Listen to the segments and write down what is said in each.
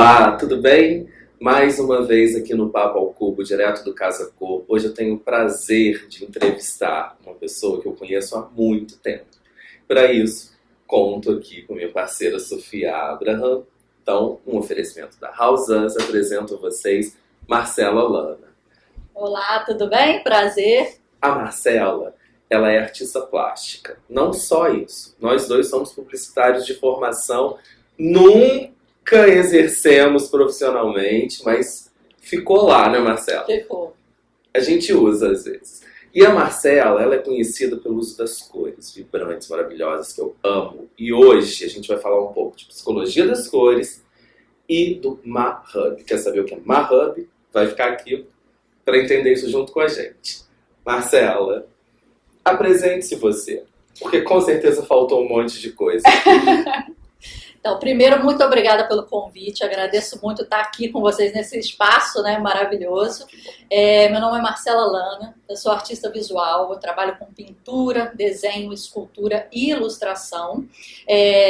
Olá, tudo bem? Mais uma vez aqui no Papo ao Cubo, direto do Casa Cor. Hoje eu tenho o prazer de entrevistar uma pessoa que eu conheço há muito tempo. Para isso, conto aqui com minha parceira Sofia Abraham. Então, um oferecimento da House Us, apresento a vocês Marcela Lana. Olá, tudo bem? Prazer. A Marcela, ela é artista plástica. Não só isso, nós dois somos publicitários de formação, nunca exercemos profissionalmente, mas ficou lá, né, Marcela? Ficou. A gente usa às vezes. E a Marcela, ela é conhecida pelo uso das cores vibrantes, maravilhosas, que eu amo. E hoje a gente vai falar um pouco de psicologia das cores e do Mahub. Quer saber o que é Mahub? Vai ficar aqui para entender isso junto com a gente. Marcela, apresente-se você, porque com certeza faltou um monte de coisa. Então, primeiro, muito obrigada pelo convite. Agradeço muito estar aqui com vocês nesse espaço, né, maravilhoso. Meu nome é Marcela Lana, eu sou artista visual, eu trabalho com pintura, desenho, escultura e ilustração.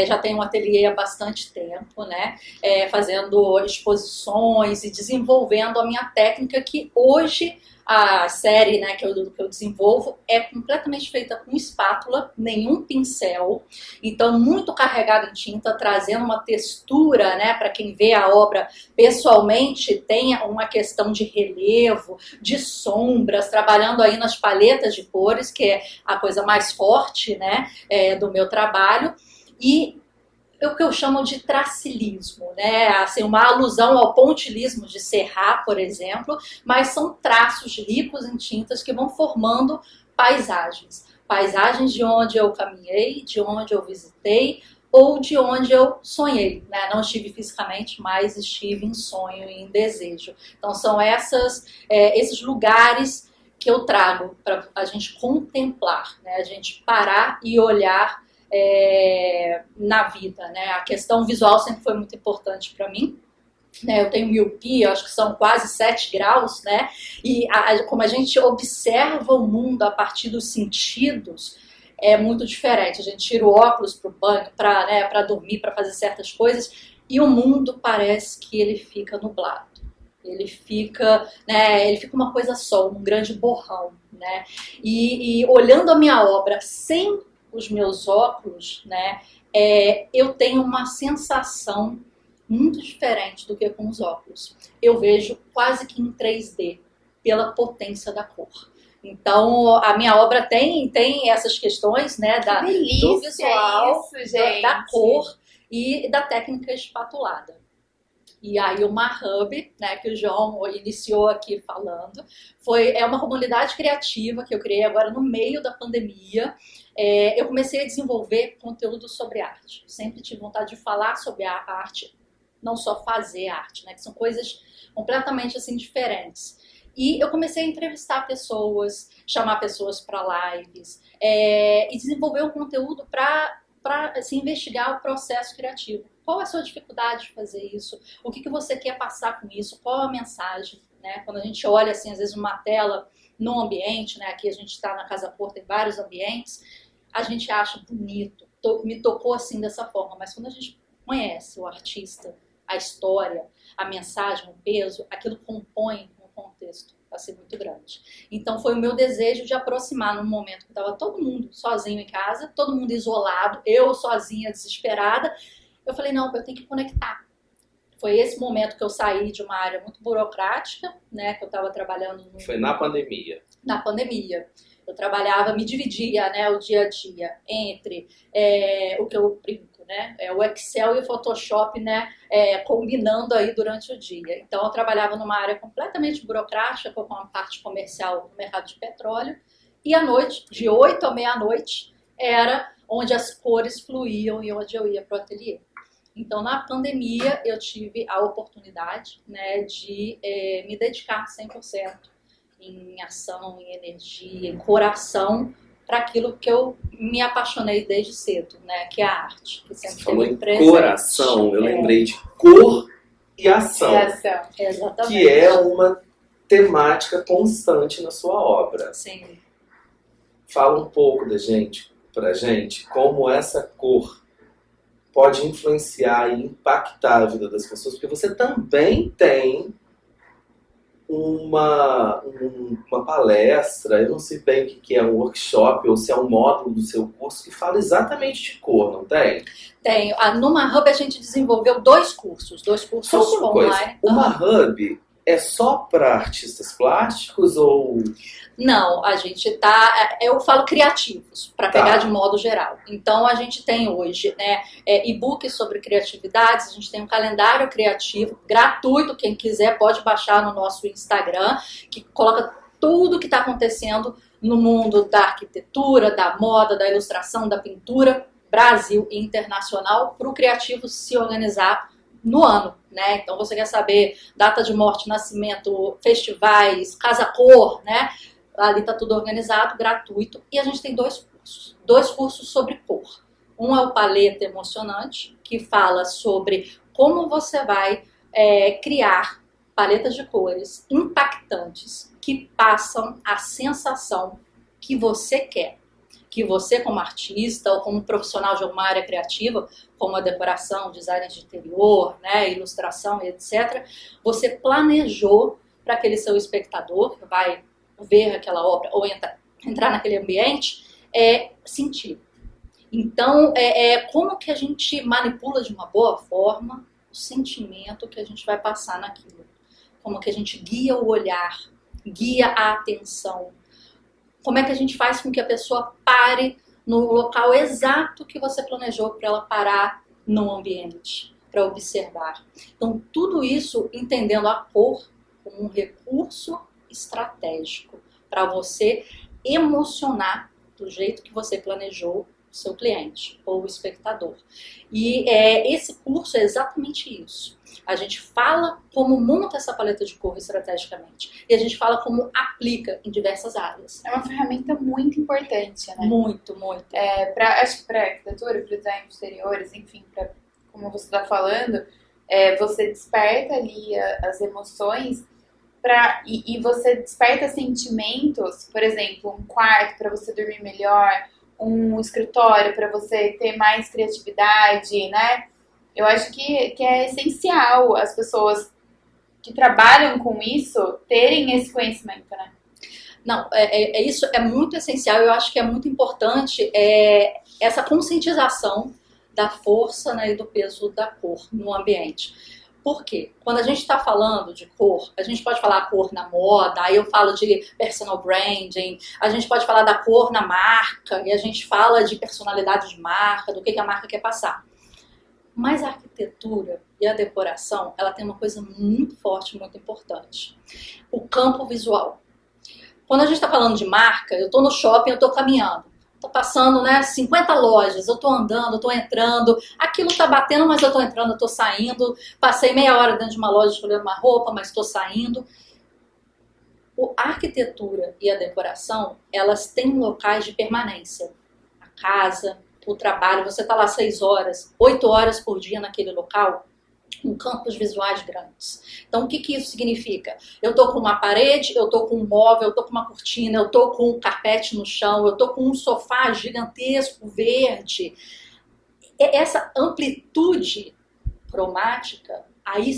Já tenho um ateliê há bastante tempo, né, fazendo exposições e desenvolvendo a minha técnica, que hoje a série, né, que eu desenvolvo é completamente feita com espátula, nenhum pincel, então muito carregado em tinta, trazendo uma textura, né, para quem vê a obra pessoalmente, tem uma questão de relevo, de sombras, trabalhando aí nas paletas de cores, que é a coisa mais forte, né, do meu trabalho, e o que eu chamo de tracilismo, né? Assim, uma alusão ao pontilismo de Serrat, por exemplo, mas são traços ricos em tintas que vão formando paisagens. Paisagens de onde eu caminhei, de onde eu visitei ou de onde eu sonhei, né? Não estive fisicamente, mas estive em sonho e em desejo. Então são esses lugares que eu trago para a gente contemplar, né? A gente parar e olhar na vida, né? A questão visual sempre foi muito importante para mim, né? Eu tenho miopia, acho que são quase 7 graus, né? E como a gente observa o mundo a partir dos sentidos, é muito diferente. A gente tira o óculos para o banho, para dormir, para fazer certas coisas, e o mundo parece que ele fica nublado. Ele fica uma coisa só, um grande borrão, né? E olhando a minha obra sem os meus óculos, né, eu tenho uma sensação muito diferente do que com os óculos. Eu vejo quase que em 3D, pela potência da cor. Então, a minha obra tem essas questões, né, do visual, da cor e da técnica espatulada. E aí o Mahub, né, que o João iniciou aqui falando, é uma comunidade criativa que eu criei agora no meio da pandemia. Eu comecei a desenvolver conteúdo sobre arte. Sempre tive vontade de falar sobre a arte, não só fazer arte, né, que são coisas completamente assim diferentes. E eu comecei a entrevistar pessoas, chamar pessoas para lives, e desenvolver um conteúdo para assim, investigar o processo criativo. Qual é a sua dificuldade de fazer isso? O que você quer passar com isso? Qual a mensagem? Né? Quando a gente olha, assim, às vezes, uma tela num ambiente, né? Aqui a gente está na Casa Cor, tem vários ambientes, a gente acha bonito, me tocou assim dessa forma, mas quando a gente conhece o artista, a história, a mensagem, o peso, aquilo compõe um contexto assim, muito grande. Então foi o meu desejo de aproximar num momento que estava todo mundo sozinho em casa, todo mundo isolado, eu sozinha, desesperada. Eu falei, não, eu tenho que conectar. Foi esse momento que eu saí de uma área muito burocrática, né, que eu estava trabalhando... Foi na pandemia. Na pandemia. Eu trabalhava, me dividia, né, o dia a dia entre o que eu brinco, né, o Excel e o Photoshop, né, combinando aí durante o dia. Então eu trabalhava numa área completamente burocrática, com uma parte comercial no mercado de petróleo, e à noite, de 8 à meia-noite, era onde as cores fluíam e onde eu ia para o ateliê. Então, na pandemia, eu tive a oportunidade, né, de me dedicar 100% em ação, em energia, em coração, para aquilo que eu me apaixonei desde cedo, né, que é a arte. Que sempre você falou em presente. Coração, eu lembrei de cor e ação. Exatamente. Que é uma temática constante na sua obra. Sim. Fala um pouco pra gente, como essa cor pode influenciar e impactar a vida das pessoas, porque você também tem uma palestra, eu não sei bem o que é um workshop ou se é um módulo do seu curso que fala exatamente de cor, não tem? Tenho. Numa Hub a gente desenvolveu dois cursos Só uma online. coisa, uma Hub é só para artistas plásticos ou... Não, a gente eu falo criativos, para pegar de modo geral. Então, a gente tem hoje, né, e-books sobre criatividades, a gente tem um calendário criativo gratuito, quem quiser pode baixar no nosso Instagram, que coloca tudo que está acontecendo no mundo da arquitetura, da moda, da ilustração, da pintura, Brasil e internacional, para o criativo se organizar no ano, né? Então, você quer saber data de morte, nascimento, festivais, casa-cor, né? Ali está tudo organizado, gratuito. E a gente tem dois cursos sobre cor. Um é o Paleta Emocionante, que fala sobre como você vai criar paletas de cores impactantes que passam a sensação que você quer. Que você, como artista ou como profissional de alguma área criativa, como a decoração, design de interior, né, ilustração e etc., você planejou para aquele seu espectador que vai ver aquela obra ou entrar naquele ambiente, sentir. Então, como que a gente manipula de uma boa forma o sentimento que a gente vai passar naquilo? Como que a gente guia o olhar, guia a atenção? Como é que a gente faz com que a pessoa pare no local exato que você planejou para ela parar no ambiente, para observar? Então, tudo isso entendendo a cor como um recurso estratégico para você emocionar do jeito que você planejou o seu cliente ou o espectador. E esse curso é exatamente isso. A gente fala como monta essa paleta de cor estrategicamente e a gente fala como aplica em diversas áreas. É uma ferramenta muito importante, né? Muito, muito. Acho que para arquitetura, para design de exteriores, enfim, como você está falando, você desperta ali as emoções e você desperta sentimentos, por exemplo, um quarto para você dormir melhor, um escritório para você ter mais criatividade, né? Eu acho que é essencial as pessoas que trabalham com isso terem esse conhecimento, né? Não, isso é muito essencial. Eu acho que é muito importante essa conscientização da força, né, e do peso da cor no ambiente. Por quê? Quando a gente está falando de cor, a gente pode falar cor na moda, aí eu falo de personal branding, a gente pode falar da cor na marca, e a gente fala de personalidade de marca, do que a marca quer passar. Mas a arquitetura e a decoração, ela tem uma coisa muito forte, muito importante. O campo visual. Quando a gente está falando de marca, eu estou no shopping, eu estou caminhando. Estou passando, né, 50 lojas, eu estou andando, eu estou entrando, aquilo está batendo, mas eu estou entrando, eu estou saindo. Passei meia hora dentro de uma loja escolhendo uma roupa, mas estou saindo. A arquitetura e a decoração, elas têm locais de permanência. A casa, o trabalho, você está lá 6 horas, 8 horas por dia naquele local, com campos visuais grandes. Então, o que isso significa? Eu estou com uma parede, eu estou com um móvel, eu estou com uma cortina, eu estou com um carpete no chão, eu estou com um sofá gigantesco, verde. Essa amplitude cromática, aí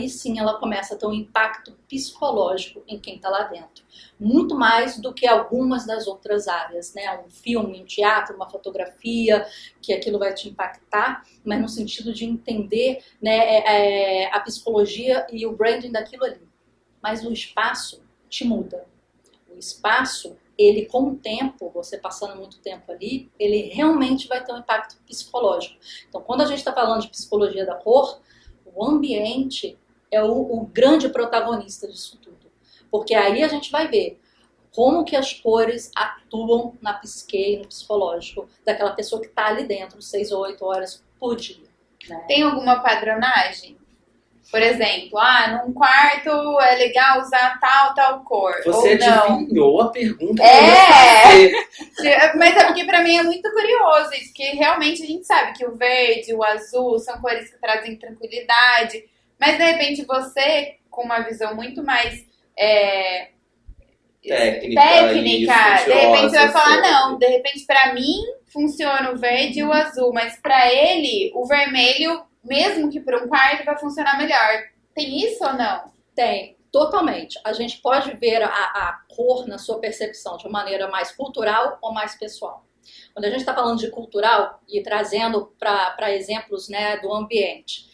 sim ela começa a ter um impacto psicológico em quem está lá dentro. Muito mais do que algumas das outras áreas, né? Um filme, um teatro, uma fotografia, que aquilo vai te impactar, mas no sentido de entender, né, a psicologia e o branding daquilo ali. Mas o espaço te muda. O espaço, ele com o tempo, você passando muito tempo ali, ele realmente vai ter um impacto psicológico. Então, quando a gente está falando de psicologia da cor, o ambiente é o grande protagonista disso tudo. Porque aí a gente vai ver como que as cores atuam na psique e no psicológico daquela pessoa que está ali dentro 6 ou 8 horas por dia. Né? Tem alguma padronagem? Por exemplo, num quarto é legal usar tal cor. Você ou não. adivinhou a pergunta. Mas é porque pra mim é muito curioso isso, que realmente a gente sabe que o verde, o azul são cores que trazem tranquilidade, mas de repente você, com uma visão muito mais técnica, de repente você vai falar, não, de repente pra mim funciona o verde e o azul, mas pra ele, o vermelho, mesmo que para um quarto, vai funcionar melhor. Tem isso ou não? Tem, totalmente. A gente pode ver a cor na sua percepção de uma maneira mais cultural ou mais pessoal. Quando a gente está falando de cultural e trazendo para exemplos, né, do ambiente,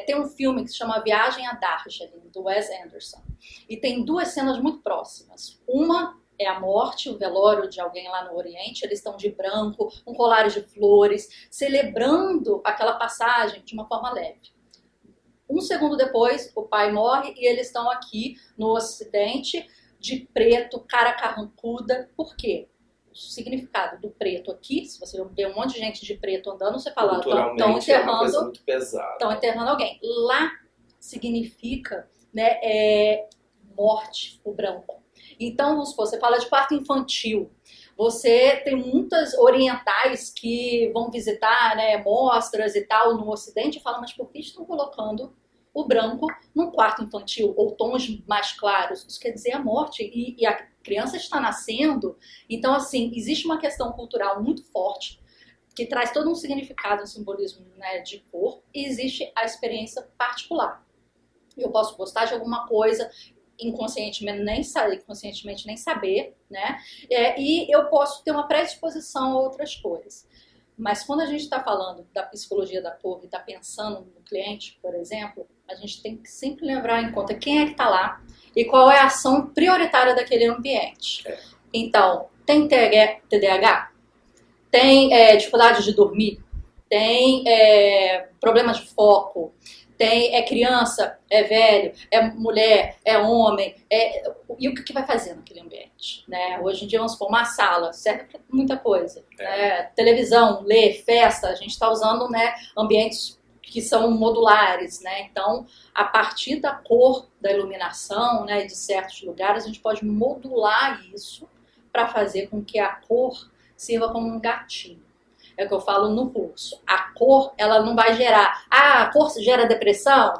tem um filme que se chama Viagem a Darjeeling, do Wes Anderson. E tem duas cenas muito próximas. Uma é a morte, o velório de alguém lá no Oriente. Eles estão de branco, com colares de flores, celebrando aquela passagem de uma forma leve. Um segundo depois, o pai morre e eles estão aqui no Ocidente de preto, cara carrancuda. Por quê? O significado do preto aqui, se você vê um monte de gente de preto andando, você fala, estão é uma coisa muito pesada. Estão enterrando alguém. Lá significa, né, morte, o branco. Então, você fala de parto infantil. Você tem muitas orientais que vão visitar, né, mostras e tal no Ocidente e falam, mas por que estão colocando o branco num quarto infantil ou tons mais claros? Isso quer dizer a morte e a criança está nascendo. Então, assim, existe uma questão cultural muito forte que traz todo um significado, um simbolismo, né, de cor, e existe a experiência particular. Eu posso gostar de alguma coisa inconscientemente nem saber, né? E eu posso ter uma predisposição a outras coisas. Mas quando a gente está falando da psicologia da cor e está pensando no cliente, por exemplo, a gente tem que sempre levar em conta quem é que está lá e qual é a ação prioritária daquele ambiente. Então, tem TDAH? Tem dificuldade de dormir? Tem problemas de foco? Tem criança, é velho, é mulher, é homem, e o que vai fazer naquele ambiente? Né? Hoje em dia, vamos supor, uma sala, serve para muita coisa. Né? Televisão, ler, festa, a gente está usando, né, ambientes que são modulares. Né? Então, a partir da cor, da iluminação, né, de certos lugares, a gente pode modular isso para fazer com que a cor sirva como um gatilho. É o que eu falo no curso. A cor, ela não vai gerar... a cor gera depressão?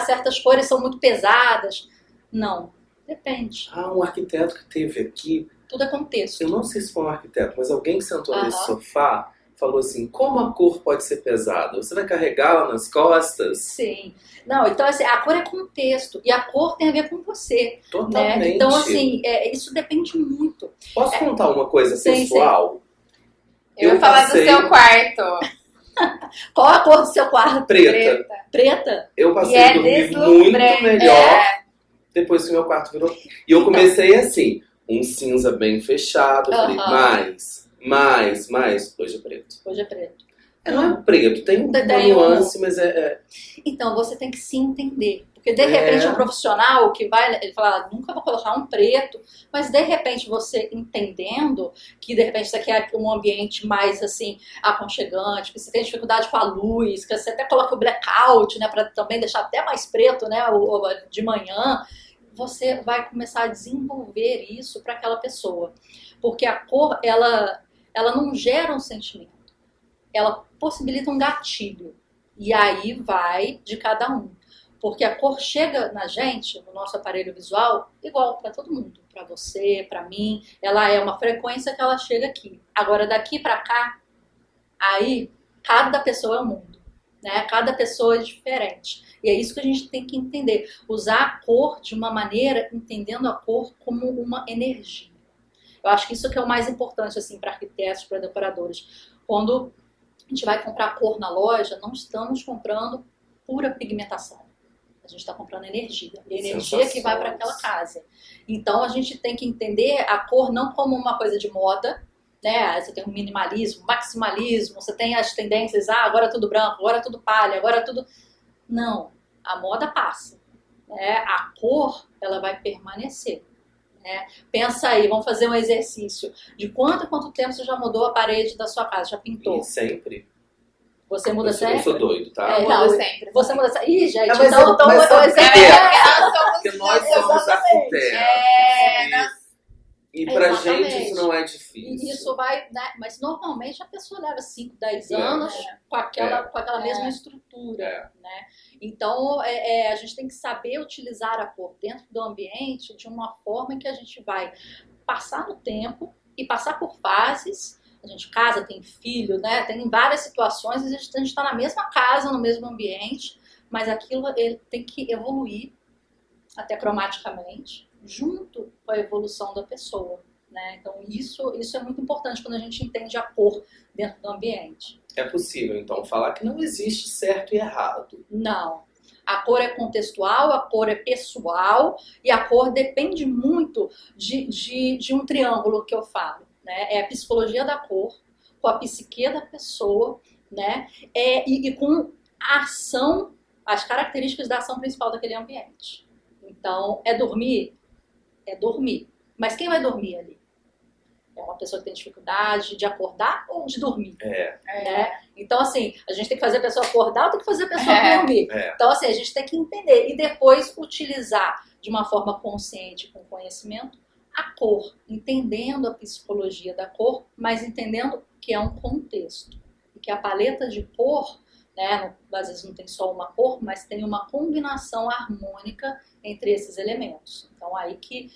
Certas cores são muito pesadas. Não. Depende. Um arquiteto que teve aqui... Tudo é contexto. Eu não sei se foi um arquiteto, mas alguém que sentou nesse sofá falou assim, como a cor pode ser pesada? Você vai carregá-la nas costas? Sim. Não, então assim, a cor é contexto. E a cor tem a ver com você. Totalmente. Né? Então assim, isso depende muito. Posso contar uma coisa pessoal? Sim. Eu ia falar do seu quarto. Qual a cor do seu quarto? Preta. Eu passei a dormir muito melhor depois que o meu quarto virou. E eu comecei assim, um cinza bem fechado. Eu falei, mais. Hoje é preto. Hoje é preto. Não é preto, tem uma nuance, mas Então, você tem que se entender. Porque, de repente, um profissional que vai, ele fala, nunca vou colocar um preto, mas, de repente, você entendendo que, de repente, você quer um ambiente mais, assim, aconchegante, que você tem dificuldade com a luz, que você até coloca o blackout, né, para também deixar até mais preto, né, de manhã, você vai começar a desenvolver isso para aquela pessoa. Porque a cor, ela não gera um sentimento. Ela possibilita um gatilho. E aí vai de cada um. Porque a cor chega na gente, no nosso aparelho visual, igual para todo mundo. Para você, para mim. Ela é uma frequência que ela chega aqui. Agora, daqui para cá, aí, cada pessoa é um mundo. Né? Cada pessoa é diferente. E é isso que a gente tem que entender. Usar a cor de uma maneira, entendendo a cor como uma energia. Eu acho que isso que é o mais importante assim, para arquitetos, para decoradores. Quando a gente vai comprar cor na loja, não estamos comprando pura pigmentação. A gente está comprando energia. E a energia que vai para aquela casa. Então, a gente tem que entender a cor não como uma coisa de moda. Né? Você tem o minimalismo, maximalismo, você tem as tendências, agora é tudo branco, agora é tudo palha, agora é tudo... Não, a moda passa. Né? A cor, ela vai permanecer. Né? Pensa aí, vamos fazer um exercício. De quanto tempo você já mudou a parede da sua casa? Já pintou? E sempre. Você muda sempre? Eu sou doido, tá? Eu mudo sempre. Você muda sempre. Ih, gente, mas então sabe Porque nós somos arquitetos. E pra Exatamente. gente isso não é difícil. E isso vai, né? Mas normalmente a pessoa leva 5, 10 anos com aquela mesma estrutura. Né? Então a gente tem que saber utilizar a cor dentro do ambiente de uma forma que a gente vai passar no tempo e passar por fases a gente casa, tem filho, né? Tem várias situações, a gente está na mesma casa, no mesmo ambiente, mas aquilo ele tem que evoluir até cromaticamente, junto com a evolução da pessoa, né? Então isso é muito importante quando a gente entende a cor dentro do ambiente. É possível, então, falar que não existe certo e errado. Não. A cor é contextual, a cor é pessoal e a cor depende muito de um triângulo que eu falo, né? É a psicologia da cor, com a psique da pessoa, né? E com a ação, as características da ação principal daquele ambiente. Então, é dormir? É dormir. Mas quem vai dormir ali? É uma pessoa que tem dificuldade de acordar ou de dormir? Né? Então, assim, a gente tem que fazer a pessoa acordar ou tem que fazer a pessoa dormir? Então, assim, a gente tem que entender e depois utilizar de uma forma consciente, com conhecimento, a cor, entendendo a psicologia da cor, mas entendendo que é um contexto. E que a paleta de cor, né, às vezes não tem só uma cor, mas tem uma combinação harmônica entre esses elementos. Então, aí que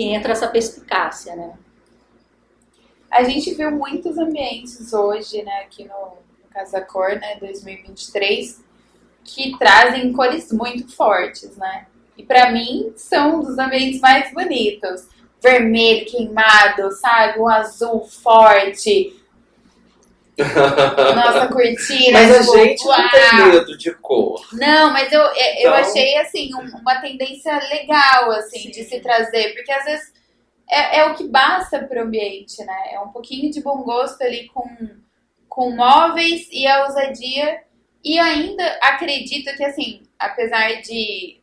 entra essa perspicácia, né? A gente viu muitos ambientes hoje, né, aqui no Casa Cor, né, 2023, que trazem cores muito fortes, né? E pra mim, são um dos ambientes mais bonitos. Vermelho queimado, sabe? Um azul forte. Nossa cortina. Mas a gente não tem medo de cor. Não, mas eu Então- achei, assim, uma tendência legal, assim, de se trazer. Porque, às vezes, é o que basta pro ambiente, né? É um pouquinho de bom gosto ali com móveis e a ousadia. E ainda acredito que, assim, apesar de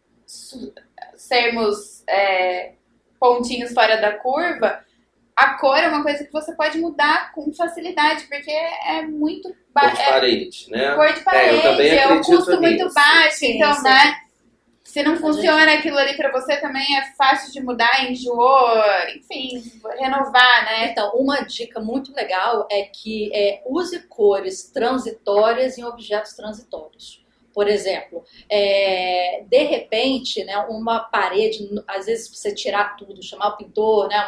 sermos pontinhos fora da curva, a cor é uma coisa que você pode mudar com facilidade, porque é muito Cor de parede, né? cor de parede, eu também é um acredito custo muito nisso. baixo, Sim, então, sim. né? Se não funciona aquilo ali pra você, também é fácil de mudar, enjoou, enfim, renovar, né? Então, uma dica muito legal é que use cores transitórias em objetos transitórios. Por exemplo, de repente, né, uma parede, às vezes você tirar tudo, chamar o pintor, né,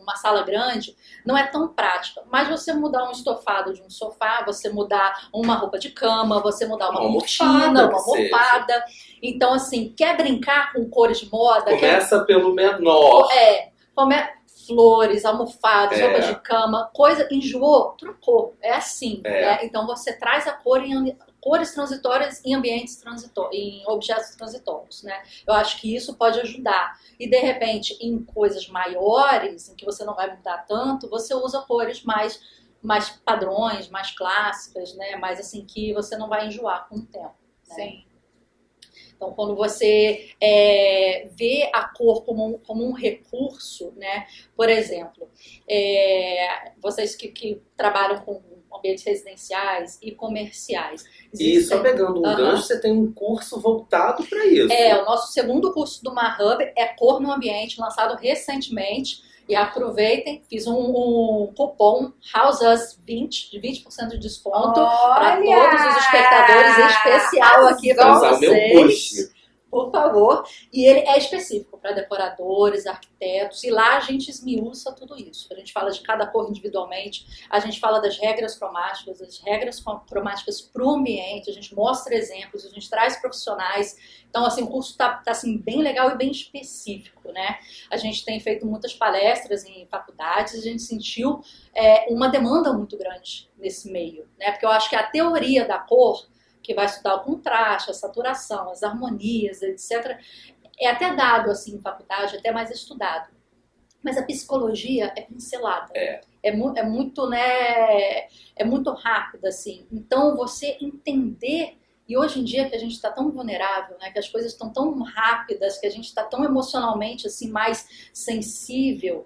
uma sala grande, não é tão prática. Mas você mudar um estofado de um sofá, você mudar uma roupa de cama, você mudar uma cortina, uma almofada. Então, assim, quer brincar com cores de moda? Começa pelo menor. Flores, almofadas, É. roupas de cama, coisa, enjoou, trocou. É assim, né? Então você traz a cor em cores transitórias em ambientes transitórios, em objetos transitórios, né? Eu acho que isso pode ajudar. E de repente, em coisas maiores, em que você não vai mudar tanto, você usa cores mais padrões, mais clássicas, né? Mais assim, que você não vai enjoar com o tempo. Né? Sim. Então, quando você vê a cor como um recurso, né? Por exemplo, vocês que trabalham com ambientes residenciais e comerciais. E só pegando um gancho, você tem um curso voltado para isso. O nosso segundo curso do Mahub é Cor no Ambiente, lançado recentemente. E aproveitem, fiz um cupom HouseUs20 de 20% de desconto para todos os espectadores, em especial aqui para usar o meu vocês. push. Por favor. E ele é específico para decoradores, arquitetos, e lá a gente esmiuça tudo isso. A gente fala de cada cor individualmente, a gente fala das regras cromáticas, das regras cromáticas para o ambiente, a gente mostra exemplos, a gente traz profissionais. Então, assim, o curso tá assim, bem legal e bem específico, né? A gente tem feito muitas palestras em faculdades, a gente sentiu uma demanda muito grande nesse meio, né? Porque eu acho que a teoria da cor, que vai estudar o contraste, a saturação, as harmonias, etc., é até dado assim em faculdade, até mais estudado. Mas a psicologia é pincelada. É muito, né? É muito rápida, assim. Então, você entender. E hoje em dia que a gente está tão vulnerável, né, que as coisas estão tão rápidas, que a gente está tão emocionalmente assim, mais sensível,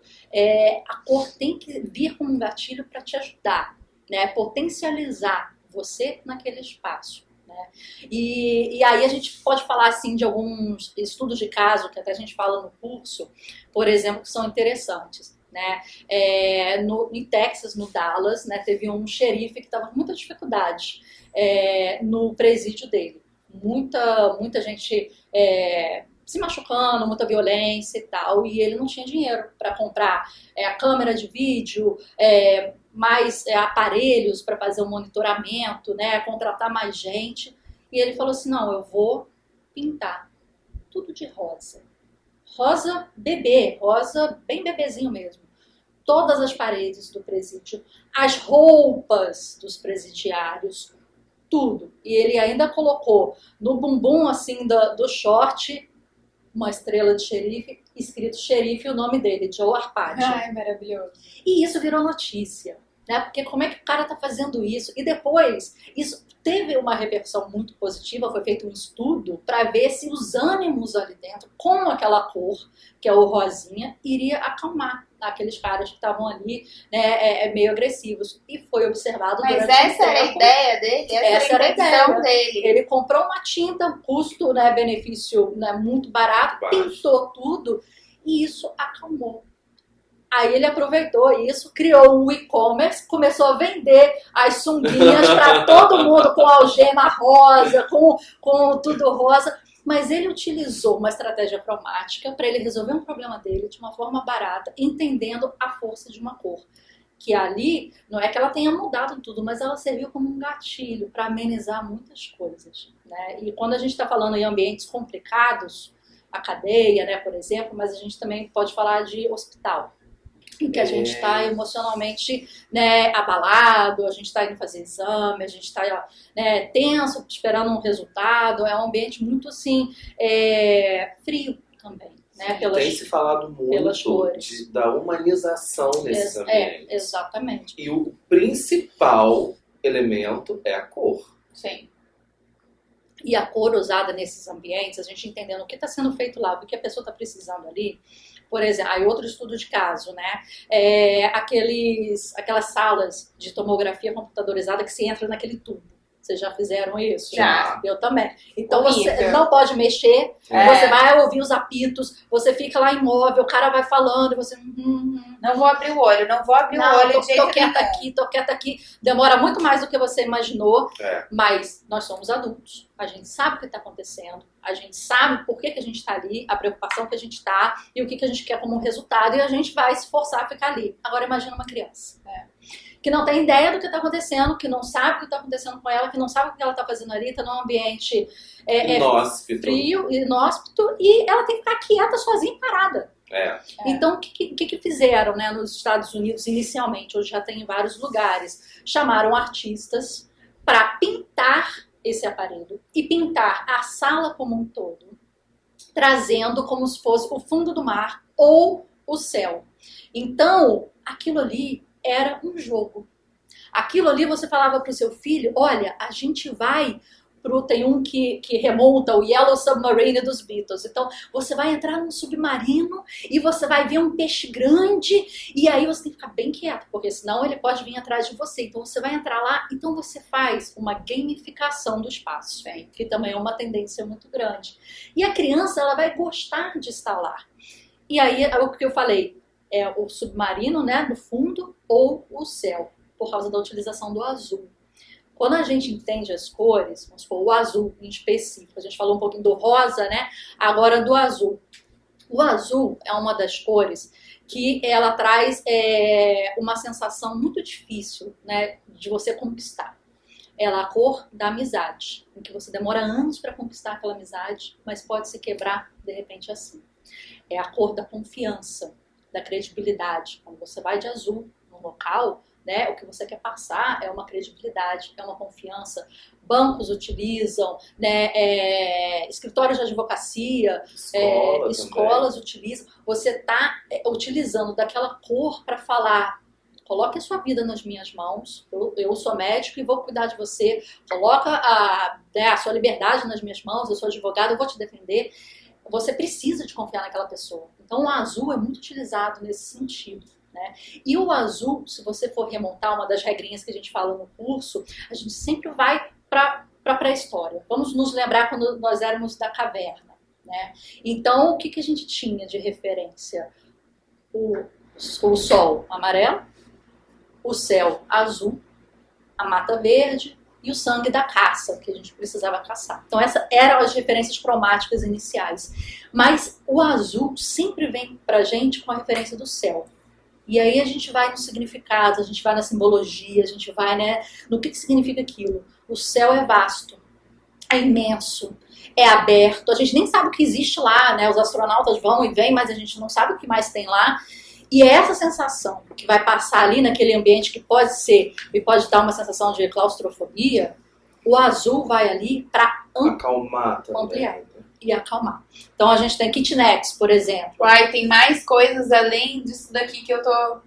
a cor tem que vir como um gatilho para te ajudar, né, potencializar você naquele espaço. Né? E aí a gente pode falar assim, de alguns estudos de caso, que até a gente fala no curso, por exemplo, que são interessantes. Né? Em Texas, no Dallas, né, teve um xerife que estava com muita dificuldade no presídio dele. Muita gente se machucando, muita violência e tal, e ele não tinha dinheiro para comprar a câmera de vídeo, mais aparelhos para fazer o monitoramento, né, contratar mais gente. E ele falou assim, não, eu vou pintar tudo de rosa. Rosa bebê, rosa bem bebezinho mesmo. Todas as paredes do presídio, as roupas dos presidiários, tudo. E ele ainda colocou no bumbum, assim, do short, uma estrela de xerife, escrito xerife e o nome dele, Joe Arpaio. Ai, maravilhoso. E isso virou notícia, né? Porque como é que o cara tá fazendo isso? E depois, isso teve uma repercussão muito positiva, foi feito um estudo para ver se os ânimos ali dentro, com aquela cor, que é o rosinha, iria acalmar aqueles caras que estavam ali, né, meio agressivos. E foi observado Mas durante essa um era a tempo. ideia dele? Essa era a intenção dele? Ele comprou uma tinta, um custo, né, benefício, né, muito barato, pintou tudo e isso acalmou. Aí ele aproveitou isso, criou um e-commerce, começou a vender as sunguinhas para todo mundo com algema rosa, com tudo rosa. Mas ele utilizou uma estratégia cromática para ele resolver um problema dele de uma forma barata, entendendo a força de uma cor. Que ali, não é que ela tenha mudado tudo, mas ela serviu como um gatilho para amenizar muitas coisas, né? E quando a gente está falando em ambientes complicados, a cadeia, né, por exemplo, mas a gente também pode falar de hospital, em que a gente está emocionalmente, né, abalado, a gente está indo fazer exame, a gente está, né, tenso, esperando um resultado, é um ambiente muito assim, frio também. Né, tem se falado muito da humanização nesses ambientes. Exatamente. E o principal elemento é a cor. Sim. E a cor usada nesses ambientes, a gente entendendo o que está sendo feito lá, o que a pessoa está precisando ali. Por exemplo, aí outro estudo de caso, né? Aquelas salas de tomografia computadorizada que se entra naquele tubo. Vocês já fizeram isso? Já. Eu também. Então horrível. Você não pode mexer, você vai ouvir os apitos, você fica lá imóvel, o cara vai falando e você... Não vou abrir o olho, não vou abrir o olho de jeito tô quieta aqui. Demora muito mais do que você imaginou, mas nós somos adultos. A gente sabe o que está acontecendo, a gente sabe por que a gente está ali, a preocupação que a gente está e o que a gente quer como resultado e a gente vai se forçar a ficar ali. Agora imagina uma criança. Que não tem ideia do que está acontecendo, que não sabe o que está acontecendo com ela, que não sabe o que ela está fazendo ali, está num ambiente frio, inóspito, e ela tem que ficar quieta, sozinha, parada. Então, o que fizeram, né, nos Estados Unidos inicialmente? Hoje já tem em vários lugares. Chamaram artistas para pintar esse aparelho e pintar a sala como um todo, trazendo como se fosse o fundo do mar ou o céu. Então, aquilo ali era um jogo. Aquilo ali você falava para o seu filho, olha, a gente vai tem um que remonta o Yellow Submarine dos Beatles. Então, você vai entrar num submarino e você vai ver um peixe grande e aí você tem que ficar bem quieto, porque senão ele pode vir atrás de você. Então, você vai entrar lá, então você faz uma gamificação do espaço, que também é uma tendência muito grande. E a criança, ela vai gostar de estar lá. E aí, é o que eu falei, é o submarino, né, no fundo, ou o céu, por causa da utilização do azul. Quando a gente entende as cores, vamos supor, o azul em específico, a gente falou um pouquinho do rosa, né? Agora do azul. O azul é uma das cores que ela traz uma sensação muito difícil, né, de você conquistar. Ela é a cor da amizade, em que você demora anos para conquistar aquela amizade, mas pode se quebrar de repente assim. É a cor da confiança, da credibilidade. Quando você vai de azul no local, né, o que você quer passar é uma credibilidade, é uma confiança. Bancos utilizam, né, escritórios de advocacia, escolas utilizam. Você está utilizando daquela cor para falar, coloque a sua vida nas minhas mãos, eu sou médico e vou cuidar de você, coloca a sua liberdade nas minhas mãos, eu sou advogado, eu vou te defender. Você precisa de confiar naquela pessoa. Então o azul é muito utilizado nesse sentido. Né? E o azul, se você for remontar uma das regrinhas que a gente fala no curso, a gente sempre vai para a pré-história. Vamos nos lembrar quando nós éramos da caverna. Né? Então, o que a gente tinha de referência? O sol amarelo, o céu azul, a mata verde e o sangue da caça, que a gente precisava caçar. Então, essas eram as referências cromáticas iniciais. Mas o azul sempre vem para a gente com a referência do céu. E aí a gente vai no significado, a gente vai na simbologia, a gente vai, né, no que significa aquilo. O céu é vasto, é imenso, é aberto, a gente nem sabe o que existe lá, né? Os astronautas vão e vêm, mas a gente não sabe o que mais tem lá. E é essa sensação que vai passar ali naquele ambiente que pode ser, e pode dar uma sensação de claustrofobia, o azul vai ali para acalmar também. Ampliar e acalmar. Então a gente tem kitnets, por exemplo. Uai, tem mais coisas além disso daqui que eu tô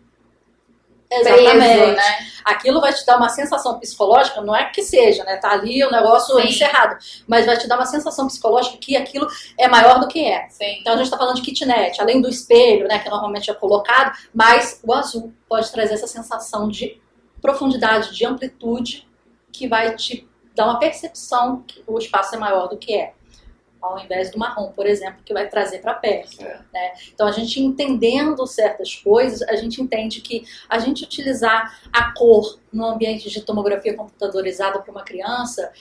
Exatamente. preso, né? Aquilo vai te dar uma sensação psicológica, não é que seja, né? Tá ali o negócio Sim. encerrado, mas vai te dar uma sensação psicológica que aquilo é maior do que é. Sim. Então a gente está falando de kitnet, além do espelho, né, que normalmente é colocado, mas o azul pode trazer essa sensação de profundidade, de amplitude, que vai te dar uma percepção que o espaço é maior do que é. Ao invés do marrom, por exemplo, que vai trazer para perto. Né? Então, a gente entendendo certas coisas, a gente entende que a gente utilizar a cor no ambiente de tomografia computadorizada para uma criança,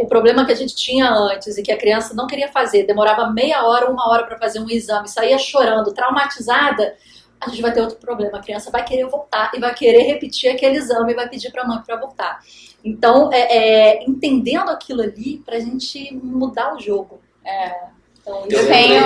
o problema que a gente tinha antes e que a criança não queria fazer, demorava meia hora, 1 hora para fazer um exame, saía chorando, traumatizada, a gente vai ter outro problema. A criança vai querer voltar e vai querer repetir aquele exame e vai pedir para a mãe para voltar. Então, entendendo aquilo ali pra gente mudar o jogo. Então, Eu tenho,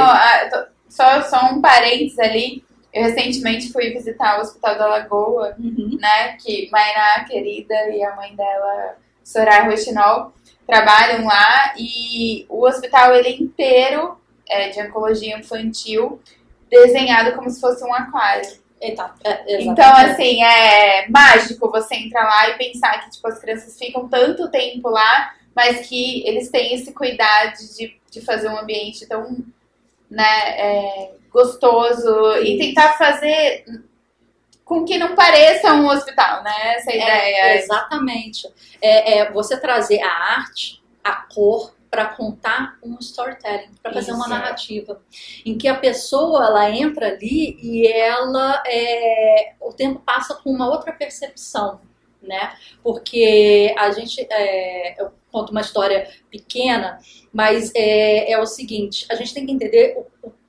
só um parênteses ali, eu recentemente fui visitar o Hospital da Lagoa, né, que Mainá, querida, e a mãe dela, Soraya Rochinol, trabalham lá, e o hospital ele é inteiro de oncologia infantil, desenhado como se fosse um aquário. Então, assim, é mágico você entrar lá e pensar que tipo, as crianças ficam tanto tempo lá, mas que eles têm esse cuidado de fazer um ambiente tão, né, gostoso e tentar fazer com que não pareça um hospital, né? Essa ideia. Exatamente. Você trazer a arte, a cor, para contar um storytelling, para fazer uma narrativa, em que a pessoa ela entra ali e ela o tempo passa com uma outra percepção, né? Porque a gente eu conto uma história pequena, mas é o seguinte: a gente tem que entender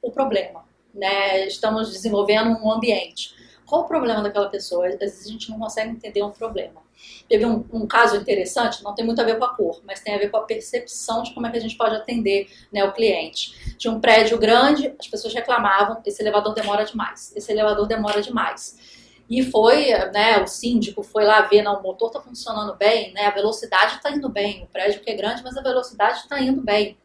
o problema, né? Estamos desenvolvendo um ambiente. Qual o problema daquela pessoa? Às vezes a gente não consegue entender um problema. Teve um caso interessante, não tem muito a ver com a cor, mas tem a ver com a percepção de como é que a gente pode atender, né, o cliente. Tinha um prédio grande, as pessoas reclamavam, esse elevador demora demais, esse elevador demora demais. E foi, né, o síndico foi lá ver, não, o motor está funcionando bem, né, a velocidade está indo bem, o prédio que é grande, mas a velocidade está indo bem.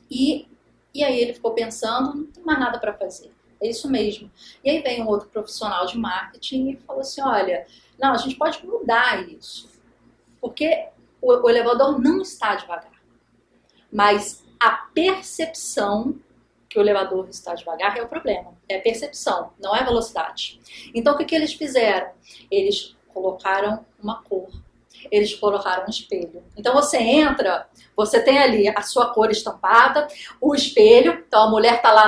E aí ele ficou pensando, não tem mais nada para fazer. É isso mesmo. E aí vem um outro profissional de marketing e falou assim, olha, não, a gente pode mudar isso. Porque o elevador não está devagar. Mas a percepção que o elevador está devagar é o problema. É a percepção, não é a velocidade. Então, o que eles fizeram? Eles colocaram uma cor. Eles colocaram um espelho. Então, você entra, você tem ali a sua cor estampada, o espelho, então a mulher está lá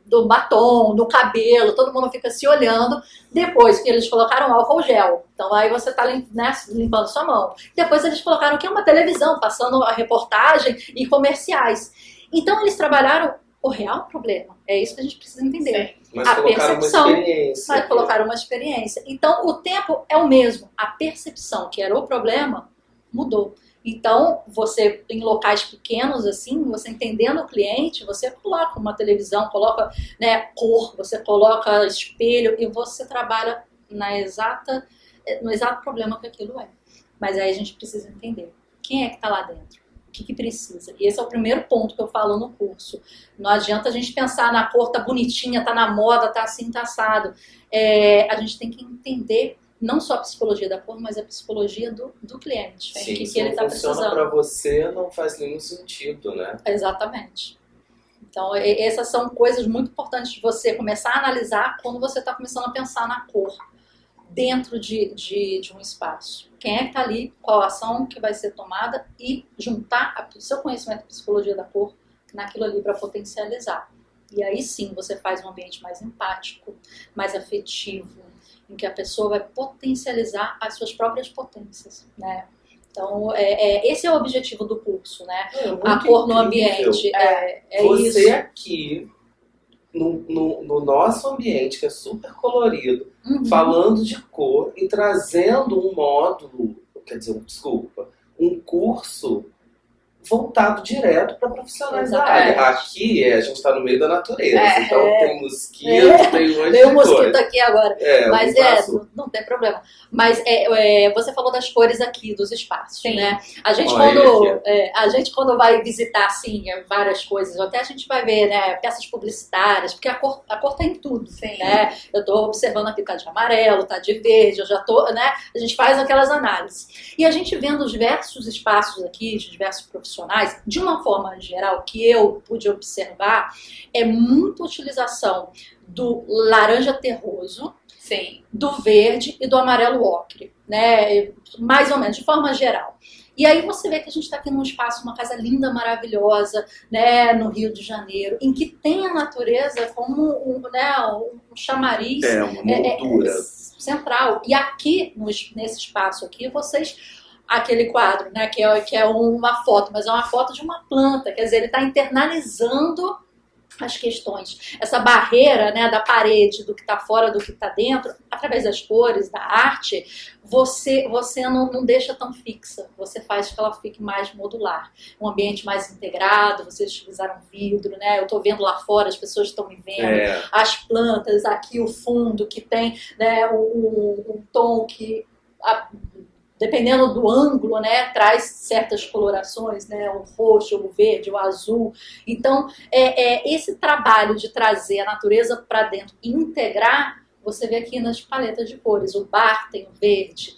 do batom, no cabelo, todo mundo fica se olhando. Depois que eles colocaram álcool gel, então aí você está, né, limpando sua mão. Depois eles colocaram que é uma televisão, passando a reportagem e comerciais. Então eles trabalharam o real problema. É isso que a gente precisa entender. Sim, mas a colocaram percepção, uma experiência. mas colocaram uma experiência. Então o tempo é o mesmo. A percepção, que era o problema, mudou. Então, você, em locais pequenos, assim, você entendendo o cliente, você coloca uma televisão, coloca, né, cor, você coloca espelho e você trabalha no exato problema que aquilo é. Mas aí a gente precisa entender quem é que está lá dentro, o que precisa. E esse é o primeiro ponto que eu falo no curso. Não adianta a gente pensar na cor, tá bonitinha, tá na moda, tá assim, tá assado. A gente tem que entender não só a psicologia da cor, mas a psicologia do cliente. Sim, que ele está precisando. Se não funciona para você, não faz nenhum sentido, né? Exatamente. Então, essas são coisas muito importantes de você começar a analisar quando você está começando a pensar na cor dentro de um espaço. Quem é que está ali, qual a ação que vai ser tomada e juntar o seu conhecimento de psicologia da cor naquilo ali para potencializar. E aí sim você faz um ambiente mais empático, mais afetivo, em que a pessoa vai potencializar as suas próprias potências, né? Então, esse é o objetivo do curso, né? A cor no ambiente. Você isso. aqui no nosso ambiente, que é super colorido, Uhum. falando de cor e trazendo um módulo, um curso voltado direto para profissionais da área. Exatamente. Aqui a gente está no meio da natureza, É. então tem mosquito, tem um monte Veio de um mosquito coisa. aqui agora. Mas não passou. não tem problema. Mas você falou das cores aqui, dos espaços, Sim. né? A gente, Olha a gente quando vai visitar, assim, várias coisas, até a gente vai ver, né, peças publicitárias, porque a cor tá em tudo, Sim. né? Eu tô observando aqui, tá de amarelo, tá de verde, eu já tô, né? A gente faz aquelas análises. E a gente vendo os diversos espaços aqui, de diversos profissionais, de uma forma geral, que eu pude observar, é muita utilização do laranja terroso, Sim. do verde e do amarelo ocre, né? Mais ou menos, de forma geral. E aí você vê que a gente está aqui num espaço, uma casa linda, maravilhosa, né, no Rio de Janeiro, em que tem a natureza como um chamariz uma moldura. central. E aqui, nesse espaço aqui, aquele quadro, né, que é uma foto, mas é uma foto de uma planta, quer dizer, ele está internalizando as questões, essa barreira, né, da parede, do que está fora, do que está dentro, através das cores, da arte, você não deixa tão fixa, você faz que ela fique mais modular, um ambiente mais integrado, vocês utilizaram vidro, né, eu estou vendo lá fora, as pessoas estão me vendo, as plantas, aqui o fundo que tem, né, um tom que... dependendo do ângulo, né, traz certas colorações, né, o roxo, o verde, o azul. Então, esse trabalho de trazer a natureza para dentro e integrar, você vê aqui nas paletas de cores. O bar tem o verde,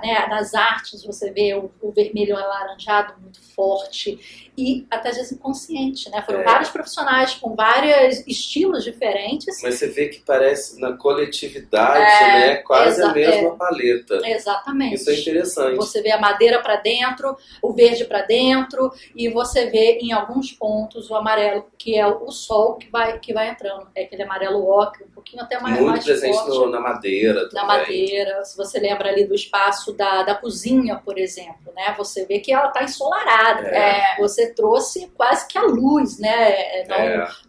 né, nas artes você vê o vermelho alaranjado muito forte e até às vezes inconsciente, né? Foram vários profissionais com vários estilos diferentes. Mas você vê que parece na coletividade, né? Quase a mesma paleta. Exatamente. Isso é interessante. Você vê a madeira para dentro, o verde para dentro e você vê em alguns pontos o amarelo, que é o sol que vai entrando. É aquele amarelo ocre, um pouquinho até mais muito presente forte. na madeira também. Na madeira, se você lembra ali do espaço da cozinha, por exemplo, né? Você vê que ela está ensolarada. Você trouxe quase que a luz, né?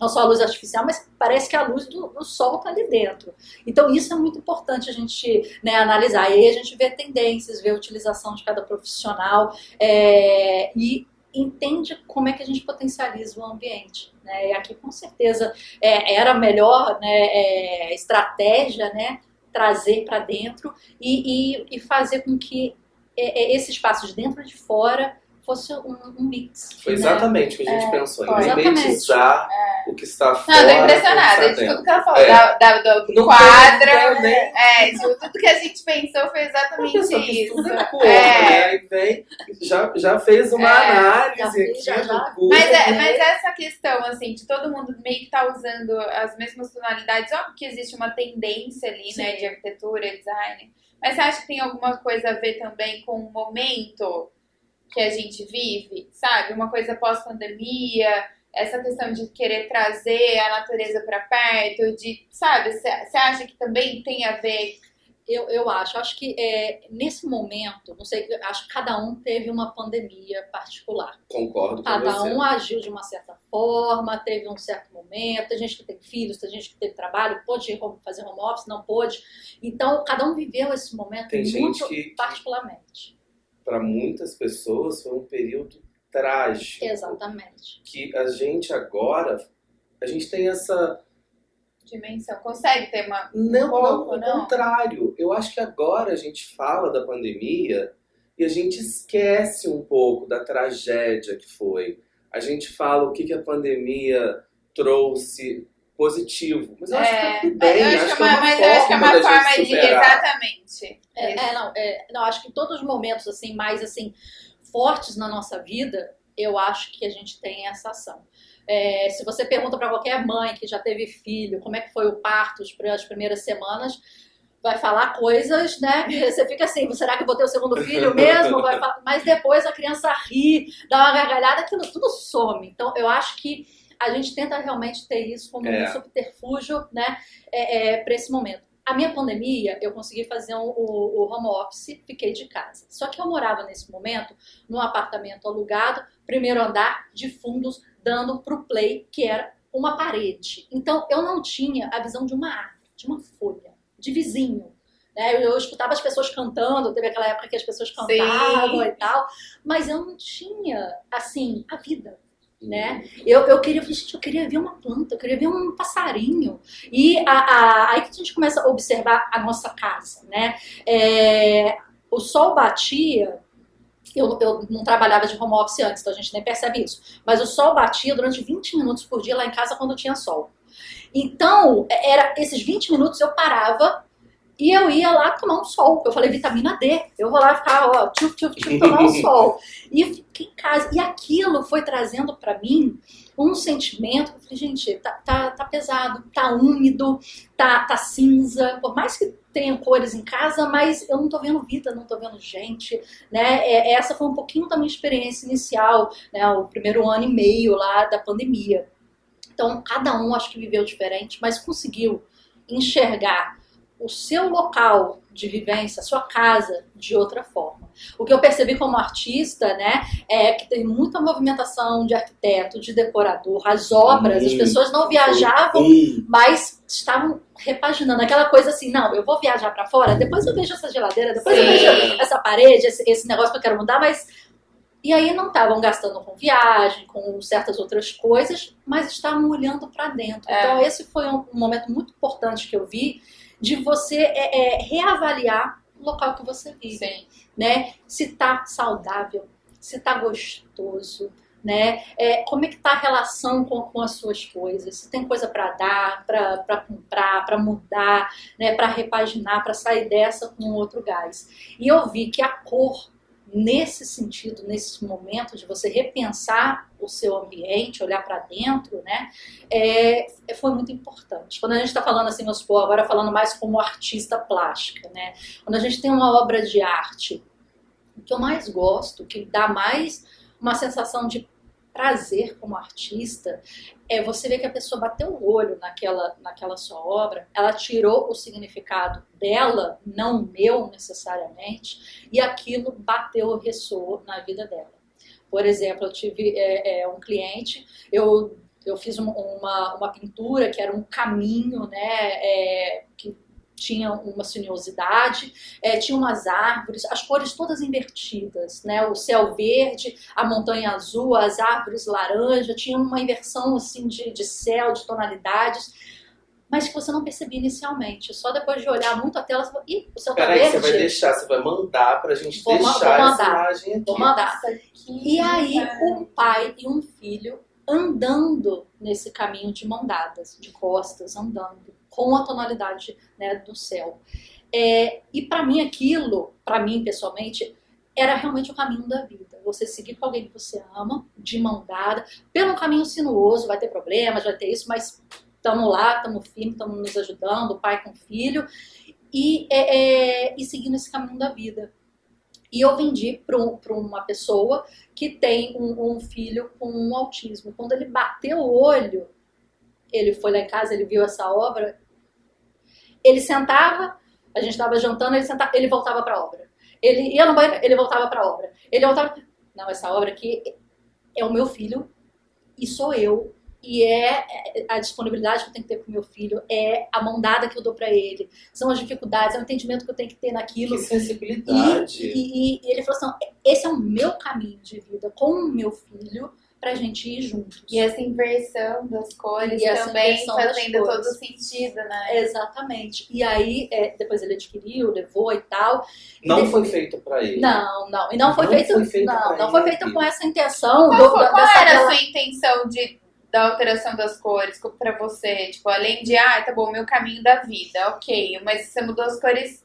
Não só a luz artificial, mas parece que a luz do sol está ali dentro. Então isso é muito importante a gente, né, analisar. E aí a gente vê tendências, vê a utilização de cada profissional e entende como é que a gente potencializa o ambiente. Né? E aqui com certeza era a melhor, né, estratégia, né, trazer para dentro e fazer com que esse espaço de dentro e de fora fosse um mix. Foi exatamente o que a gente pensou, em mimetizar o que está fora. Não, tô impressionada de tudo que ela falou, do quadro, de tudo que a gente pensou foi exatamente isso. Tudo é cor, né? Aí vem, já fez uma análise aqui do curso. Mas essa questão, assim, de todo mundo meio que tá usando as mesmas tonalidades, óbvio que existe uma tendência ali, né, de arquitetura, design, mas você acha que tem alguma coisa a ver também com o momento que a gente vive, sabe? Uma coisa pós-pandemia, essa questão de querer trazer a natureza para perto, sabe? Você acha que também tem a ver? Eu acho que nesse momento, não sei, acho que cada um teve uma pandemia particular. Concordo com cada você. Um agiu de uma certa forma, teve um certo momento, tem gente que tem filhos, tem gente que teve trabalho, pôde fazer home office, não pôde. Então, cada um viveu esse momento muito particularmente. Para muitas pessoas foi um período trágico. Exatamente. Que a gente agora, a gente tem essa dimensão. Consegue ter uma... Não, ao contrário. Eu acho que agora a gente fala da pandemia e a gente esquece um pouco da tragédia que foi. A gente fala o que a pandemia trouxe positivo. Mas eu acho que tá tudo bem. Eu acho que é uma forma de... Exatamente. Não, acho que em todos os momentos assim, mais assim, fortes na nossa vida, eu acho que a gente tem essa ação. Se você pergunta para qualquer mãe que já teve filho, como é que foi o parto, as primeiras semanas, vai falar coisas, né? Que você fica assim, será que eu vou ter o segundo filho mesmo? Mas depois a criança ri, dá uma gargalhada, aquilo tudo some. Então, eu acho que a gente tenta realmente ter isso como um subterfúgio, né? Para esse momento. A minha pandemia, eu consegui fazer o home office, fiquei de casa. Só que eu morava nesse momento num apartamento alugado, primeiro andar, de fundos, dando pro Play, que era uma parede. Então, eu não tinha a visão de uma árvore, de uma folha, de vizinho. Né? Eu escutava as pessoas cantando, teve aquela época que as pessoas cantavam e tal, mas eu não tinha, assim, a vida. Né? Eu queria, gente, eu queria ver uma planta, eu queria ver um passarinho. E aí que a gente começa a observar a nossa casa, né? O sol batia, eu não trabalhava de home office antes, então a gente nem percebe isso. Mas o sol batia durante 20 minutos por dia lá em casa quando tinha sol. Então, esses 20 minutos eu parava e eu ia lá tomar um sol. Eu falei, vitamina D. Eu vou lá ficar, ó, tomar um sol. E eu fiquei em casa. E aquilo foi trazendo pra mim um sentimento. Eu falei, gente, tá pesado, tá úmido, tá cinza. Por mais que tenha cores em casa, mas eu não tô vendo vida, não tô vendo gente, né? Essa foi um pouquinho da minha experiência inicial, né? O primeiro ano e meio lá da pandemia. Então, cada um acho que viveu diferente, mas conseguiu enxergar o seu local de vivência, a sua casa, de outra forma. O que eu percebi como artista, né, é que tem muita movimentação de arquiteto, de decorador, as obras, as pessoas não viajavam, mas estavam repaginando. Aquela coisa assim, não, eu vou viajar para fora, depois eu vejo essa geladeira, depois eu vejo essa parede, esse negócio que eu quero mudar, mas... E aí não estavam gastando com viagem, com certas outras coisas, mas estavam olhando para dentro. Então esse foi um momento muito importante que eu vi, de você reavaliar o local que você vive, né? Se tá saudável, se tá gostoso, né? Como é que tá a relação com as suas coisas? Se tem coisa para dar, para comprar, para mudar, né? Para repaginar, para sair dessa com outro gás. E eu vi que a cor, nesse sentido, nesse momento de você repensar o seu ambiente, olhar para dentro, né, foi muito importante. Quando a gente está falando assim, vamos supor, agora falando mais como artista plástica, né, quando a gente tem uma obra de arte, o que eu mais gosto, que dá mais uma sensação de prazer como artista, é você ver que a pessoa bateu o olho naquela sua obra, ela tirou o significado dela, não meu necessariamente, e aquilo bateu, ressoou na vida dela. Por exemplo, eu tive um cliente, eu fiz uma pintura que era um caminho, né, que tinha uma sinuosidade, tinha umas árvores, as cores todas invertidas, né? O céu verde, a montanha azul, as árvores laranja, tinha uma inversão assim de céu, de tonalidades, mas que você não percebia inicialmente. Só depois de olhar muito a tela, você fala, ih, o céu tá verde. Você vai deixar, você vai mandar pra gente deixar essa imagem aqui. Vou mandar. E aí, um pai e um filho andando nesse caminho de mão dadas, de costas, andando, com a tonalidade, né, do céu. E para mim aquilo, para mim pessoalmente, era realmente o caminho da vida. Você seguir com alguém que você ama, de mão dada, pelo caminho sinuoso, vai ter problemas, vai ter isso, mas estamos lá, estamos firmes, estamos nos ajudando, pai com filho, e seguindo esse caminho da vida. E eu vendi para uma pessoa que tem um filho com um autismo. Quando ele bateu o olho, ele foi lá em casa, ele viu essa obra, ele sentava, a gente estava jantando, ele voltava para a obra. Ele ia no banheiro, ele voltava para a obra. Ele voltava... Não, essa obra aqui é o meu filho e sou eu. E a disponibilidade que eu tenho que ter com o meu filho, a mão dada que eu dou para ele, são as dificuldades, é o entendimento que eu tenho que ter naquilo. Que sensibilidade. E ele falou assim, esse é o meu caminho de vida com o meu filho, pra gente ir juntos. E essa inversão das cores também fazendo todo sentido, né? Exatamente. E aí, depois ele adquiriu, levou e tal. Não foi feito pra ele. Não. E não foi feito com essa intenção. Qual era a sua intenção da alteração das cores pra você? Tipo, além de, tá bom, meu caminho da vida, ok. Mas você mudou as cores...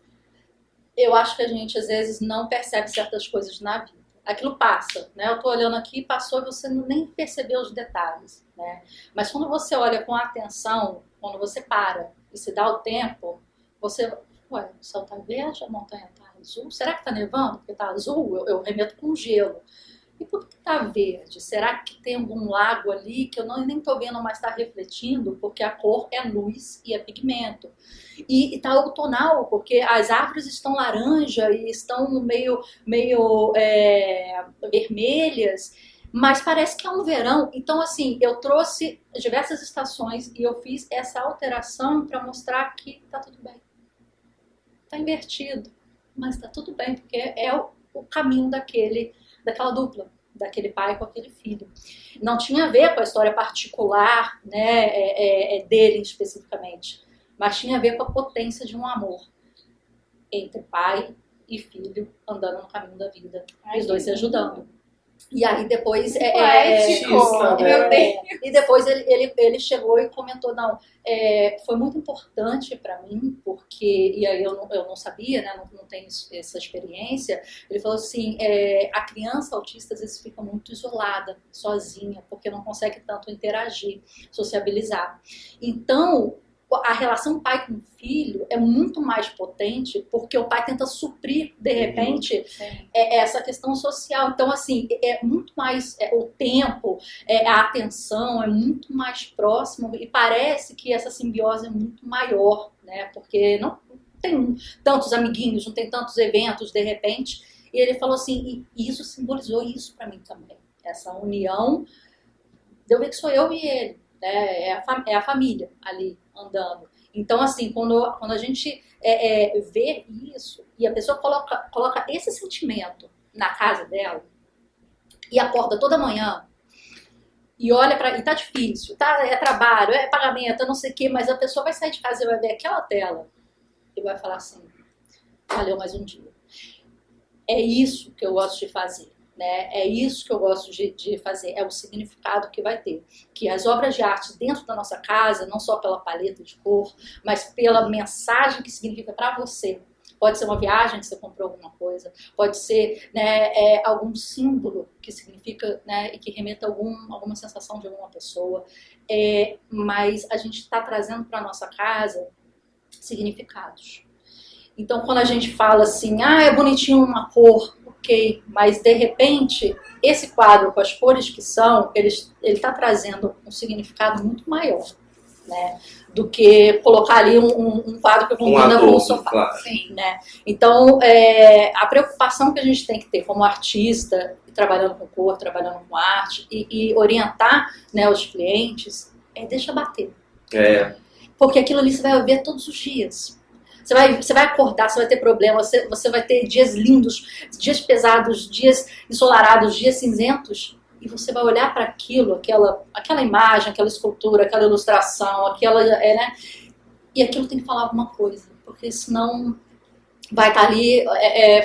Eu acho que a gente, às vezes, não percebe certas coisas na vida. Aquilo passa, né? Eu tô olhando aqui, passou e você nem percebeu os detalhes, né? Mas quando você olha com atenção, quando você para e se dá o tempo, você... Ué, o céu tá verde, a montanha tá azul? Será que tá nevando? Porque tá azul, eu remeto com gelo. E por que tá verde? Será que tem algum lago ali que eu nem tô vendo, mas tá refletindo? Porque a cor é luz e é pigmento. E tá outonal, porque as árvores estão laranja e estão meio vermelhas. Mas parece que é um verão. Então, assim, eu trouxe diversas estações e eu fiz essa alteração para mostrar que tá tudo bem. Tá invertido, mas tá tudo bem, porque é o caminho daquela dupla, daquele pai com aquele filho. Não tinha a ver com a história particular, né, dele especificamente, mas tinha a ver com a potência de um amor entre pai e filho andando no caminho da vida, os dois se ajudando. E aí depois Meu Deus. e depois ele chegou e comentou, não, foi muito importante para mim, porque, e aí eu não sabia, né, não tenho essa experiência, ele falou assim, a criança autista às vezes fica muito isolada, sozinha, porque não consegue tanto interagir, sociabilizar. Então, a relação pai com filho é muito mais potente porque o pai tenta suprir, de repente, essa questão social. Então, assim, é muito mais o tempo, a atenção é muito mais próximo e parece que essa simbiose é muito maior, né? Porque não tem tantos amiguinhos, não tem tantos eventos, de repente. E ele falou assim, e isso simbolizou isso para mim também. Essa união, eu ver que sou eu e ele. É a família ali andando. Então, assim, quando a gente vê isso e a pessoa coloca esse sentimento na casa dela e acorda toda manhã e olha e tá difícil, é trabalho, é pagamento, não sei o quê, mas a pessoa vai sair de casa e vai ver aquela tela e vai falar assim, valeu mais um dia. É isso que eu gosto de fazer. Né? É isso que eu gosto de fazer, é o significado que vai ter. Que as obras de arte dentro da nossa casa, não só pela paleta de cor, mas pela mensagem que significa para você. Pode ser uma viagem que você comprou alguma coisa, pode ser, né, algum símbolo que significa, né, e que remeta a alguma sensação de alguma pessoa. Mas a gente está trazendo para a nossa casa significados. Então, quando a gente fala assim, é bonitinho uma cor, ok, mas de repente, esse quadro com as cores que são, ele está trazendo um significado muito maior, né, do que colocar ali um quadro que combina com o sofá. Claro. Sim, né? Então, a preocupação que a gente tem que ter como artista, trabalhando com cor, trabalhando com arte, e orientar, né, os clientes, deixa bater. Porque aquilo ali você vai ver todos os dias. Você vai acordar, você vai ter problemas, você vai ter dias lindos, dias pesados, dias ensolarados, dias cinzentos, e você vai olhar para aquilo, aquela imagem, aquela escultura, aquela ilustração, né? E aquilo tem que falar alguma coisa, porque senão vai estar ali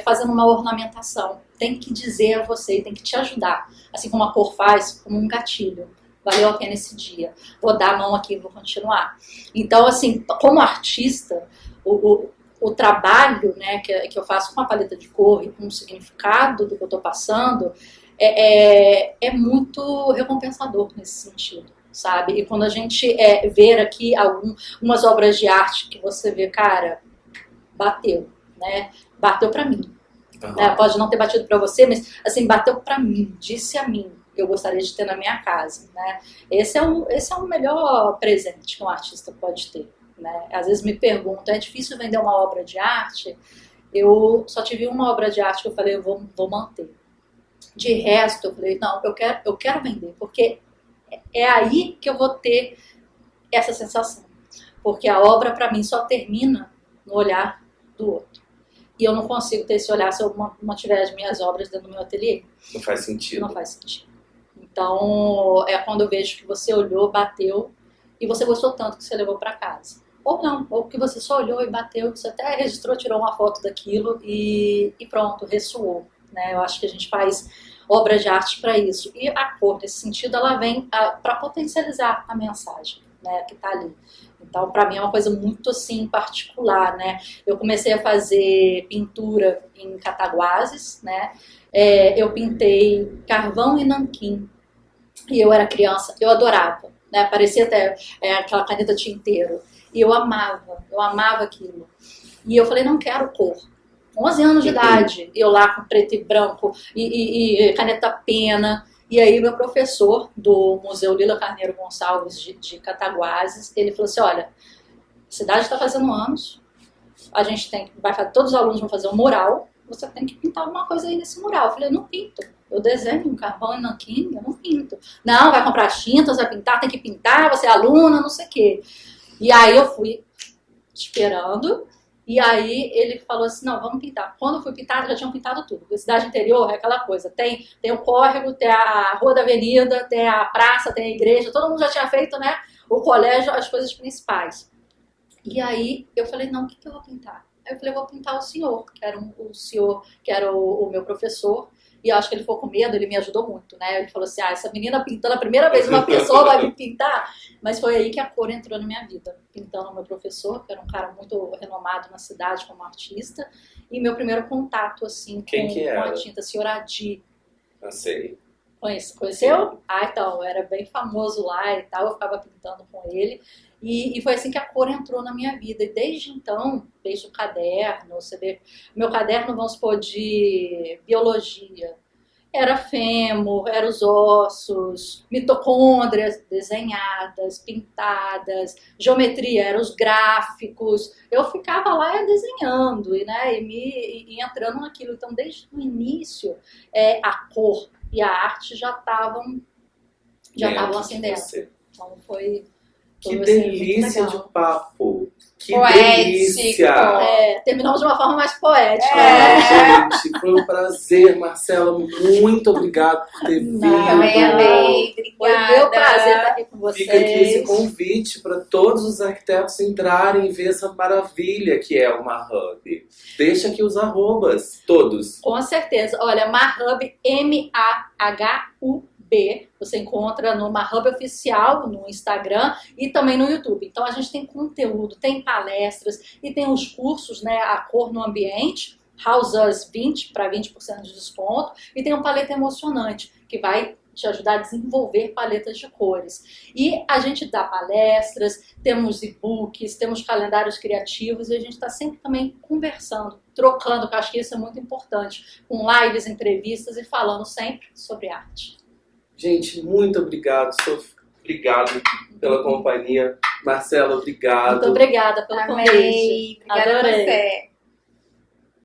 fazendo uma ornamentação. Tem que dizer a você, tem que te ajudar. Assim como a cor faz, como um gatilho. Valeu a pena esse dia. Vou dar a mão aqui e vou continuar. Então, assim, como artista, o trabalho, né, que eu faço com a paleta de cor e com o significado do que eu estou passando é muito recompensador nesse sentido, sabe? E quando a gente ver aqui algumas obras de arte que você vê, cara, bateu, né? Bateu pra mim. Uhum. Né? Pode não ter batido pra você, mas assim, bateu pra mim, disse a mim. Eu gostaria de ter na minha casa, né? Esse é o melhor presente que um artista pode ter. Né? Às vezes me perguntam, é difícil vender uma obra de arte? Eu só tive uma obra de arte que eu falei, eu vou manter. De resto, eu falei, não, eu quero vender, porque é aí que eu vou ter essa sensação. Porque a obra, para mim, só termina no olhar do outro. E eu não consigo ter esse olhar se eu mantiver as minhas obras dentro do meu ateliê. Não faz sentido. Não faz sentido. Então, é quando eu vejo que você olhou, bateu, e você gostou tanto que você levou para casa. Ou não, ou que você só olhou e bateu, você até registrou, tirou uma foto daquilo e pronto, ressoou. Né? Eu acho que a gente faz obras de arte para isso. E a cor, nesse sentido, ela vem para potencializar a mensagem, né, que está ali. Então, para mim, é uma coisa muito, assim, particular, né? Eu comecei a fazer pintura em cataguases, né? Eu pintei carvão e nanquim. E eu era criança, eu adorava, né? Parecia até aquela caneta tinteiro. E eu amava aquilo. E eu falei, não quero cor. 11 anos de idade, eu lá com preto e branco e caneta pena. E aí meu professor do Museu Lila Carneiro Gonçalves de Cataguases, ele falou assim, olha, a cidade está fazendo anos, a gente todos os alunos vão fazer um mural, você tem que pintar alguma coisa aí nesse mural. Eu falei, não pinto. Eu desenho um carvão e nanquim, eu não pinto. Não, vai comprar tintas, vai pintar, tem que pintar, você é aluna, não sei o quê. E aí eu fui esperando, e aí ele falou assim, não, vamos pintar. Quando eu fui pintar, já tinham pintado tudo. Porque cidade interior é aquela coisa, tem o córrego, tem a rua da avenida, tem a praça, tem a igreja, todo mundo já tinha feito, né, o colégio, as coisas principais. E aí eu falei, não, o que eu vou pintar? Aí eu falei, eu vou pintar o senhor, que era o senhor, que era o meu professor. E eu acho que ele ficou com medo, ele me ajudou muito, né? Ele falou assim, essa menina pintando a primeira vez uma pessoa vai me pintar. Mas foi aí que a cor entrou na minha vida. Pintando o meu professor, que era um cara muito renomado na cidade como artista. E meu primeiro contato, assim, com a tinta, senhor Adi. Eu sei. Conheceu? Ah, então, era bem famoso lá e tal, eu ficava pintando com ele. E foi assim que a cor entrou na minha vida. E desde então, desde o caderno, você vê, meu caderno, vamos supor, de biologia, era fêmur, eram os ossos, mitocôndrias desenhadas, pintadas, geometria, eram os gráficos. Eu ficava lá desenhando e entrando naquilo. Então, desde o início, a cor e a arte já estavam acendendo. Então, foi Que assim, delícia de papo! Que Poético. delícia! Terminamos de uma forma mais poética. Gente, foi um prazer, Marcela. Muito obrigado por ter vindo. Também amei, obrigada. Foi meu prazer estar aqui com vocês. Fica aqui esse convite para todos os arquitetos entrarem e ver essa maravilha que é o Mahub. Deixa aqui os arrobas, todos. Com certeza. Olha, Mahub, MAHUB. Você encontra no Mahub Oficial, no Instagram e também no YouTube. Então a gente tem conteúdo, tem palestras e tem os cursos, né, A Cor no Ambiente, House Us 20 para 20% de desconto, e tem um paleta emocionante que vai te ajudar a desenvolver paletas de cores. E a gente dá palestras, temos e-books, temos calendários criativos e a gente está sempre também conversando, trocando, que eu acho que isso é muito importante, com lives, entrevistas e falando sempre sobre arte. Gente, muito obrigado, Sofia. Obrigado pela companhia. Marcela, obrigado. Muito obrigada pelo convite. Amei. Obrigada a Adorei. você.